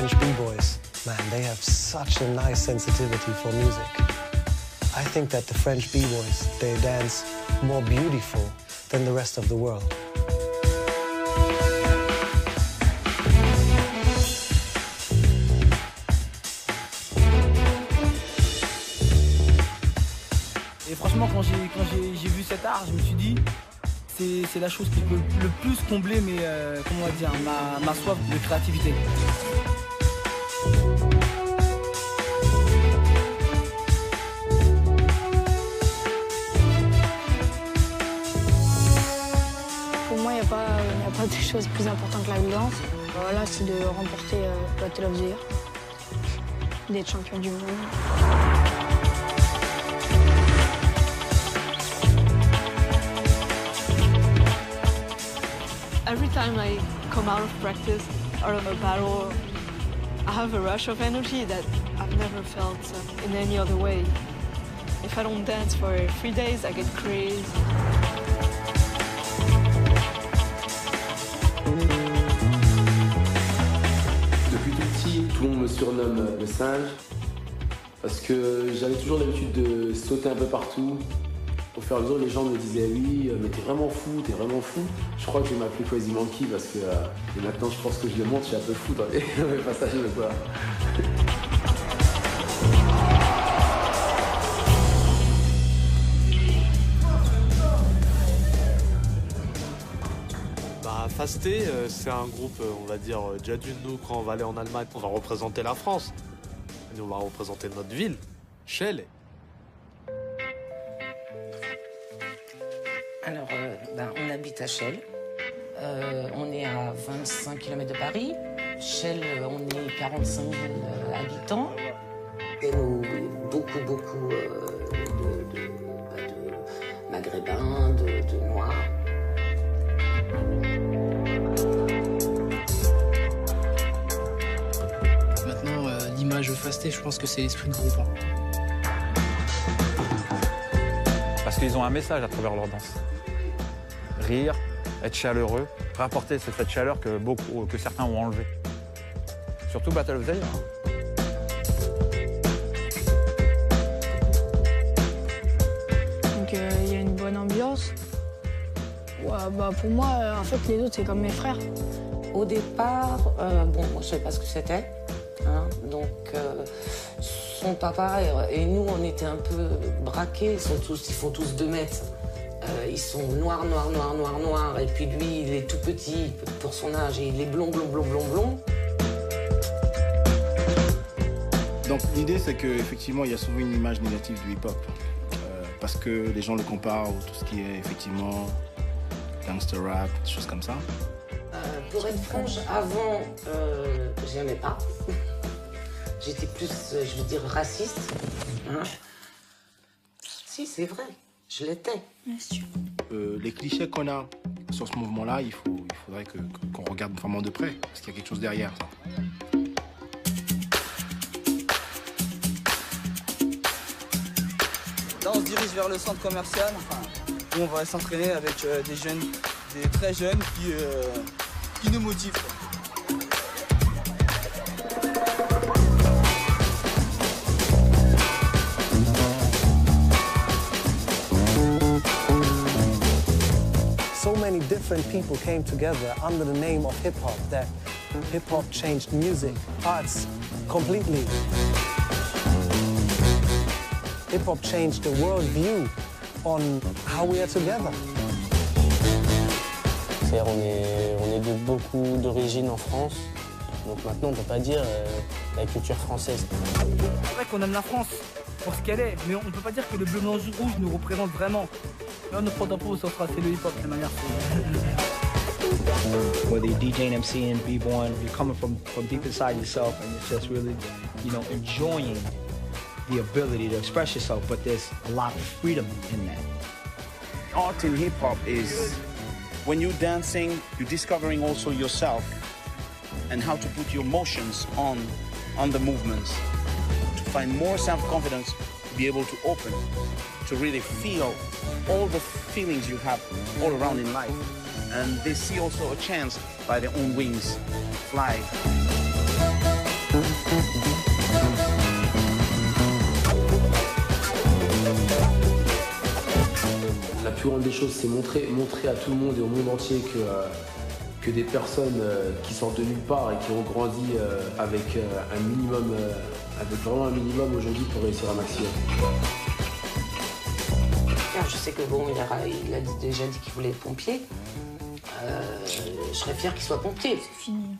French b-boys, man, they have such a nice sensitivity for music. I think that the French b-boys, they dance more beautiful than the rest of the world. Et franchement, quand j'ai vu cet art, je me suis dit, c'est la chose qui peut le plus combler comment on va dire, ma soif de créativité. Pour moi, il n'y a pas de chose plus importante que la danse. Voilà, c'est de remporter Battle of the Year, d'être champion du monde. Every time I come out of practice, out of a battle, I have a rush of energy that I've never felt in any other way. If I don't dance for 3 days, I get crazy. Depuis tout petit, tout le monde me surnomme le singe parce que j'avais toujours l'habitude de sauter un peu partout. Au fur et à mesure, les gens me disaient oui, mais t'es vraiment fou, t'es vraiment fou. Je crois que je vais m'appeler Crazy Monkey parce que et maintenant je pense que je le montre, je suis un peu fou dans les passages de quoi. Fasté, c'est un groupe, on va dire, déjà d'une, nous, quand on va aller en Allemagne, on va représenter la France. Nous, on va représenter notre ville, Chelles. Alors, on habite à Chelles. On est à 25 km de Paris. Chelles, on est 45 000 habitants. Et nous, beaucoup de maghrébins, de noirs. L'image Fasté, je pense que c'est l'esprit de groupe. Parce qu'ils ont un message à travers leur danse. Rire, être chaleureux, rapporter cette chaleur que certains ont enlevée. Surtout Battle of the Year. Donc il y a une bonne ambiance. Ouais, pour moi, en fait, les autres, c'est comme mes frères. Au départ, moi, je ne savais pas ce que c'était. Hein, donc, son papa et nous, on était un peu braqués. Ils font tous 2 mètres. Ils sont noirs. Et puis lui, il est tout petit pour son âge et il est blond. Donc l'idée, c'est qu'effectivement, il y a souvent une image négative du hip-hop. Parce que les gens le comparent à tout ce qui est effectivement gangster rap, des choses comme ça. Pour être franche, avant, j'aimais pas. J'étais plus, je veux dire, raciste. Hein? Si, c'est vrai, je l'étais. Les clichés qu'on a sur ce mouvement-là, il faudrait qu'on regarde vraiment de près, parce qu'il y a quelque chose derrière ça. Là, on se dirige vers le centre commercial, où on va s'entraîner avec des jeunes, des très jeunes qui nous motivent. So many different people came together under the name of hip-hop that hip-hop changed music, arts completely. Hip-hop changed the world view on how we are together. On est de beaucoup d'origines en France, donc maintenant on ne peut pas dire la culture française. C'est vrai qu'on aime la France pour ce qu'elle est, mais on ne peut pas dire que le bleu, blanc, rouge nous représente vraiment. Là, notre propos, ça sera c'est le hip-hop, de manière. Whether you're DJing, MCing, B-boying, you're coming from deep inside yourself and it's just really, enjoying the ability to express yourself, but there's a lot of freedom in that. Art in hip-hop is when you're dancing, you're discovering also yourself and how to put your emotions on the movements. To find more self-confidence, to be able to open, to really feel all the feelings you have all around in life. And they see also a chance by their own wings fly. La plus grande des choses, c'est montrer à tout le monde et au monde entier que des personnes qui sortent de nulle part et qui ont grandi avec un minimum, avec vraiment un minimum aujourd'hui pour réussir un maximum. Je sais que bon, il a déjà dit qu'il voulait être pompier. Je serais fière qu'il soit pompier. C'est fini.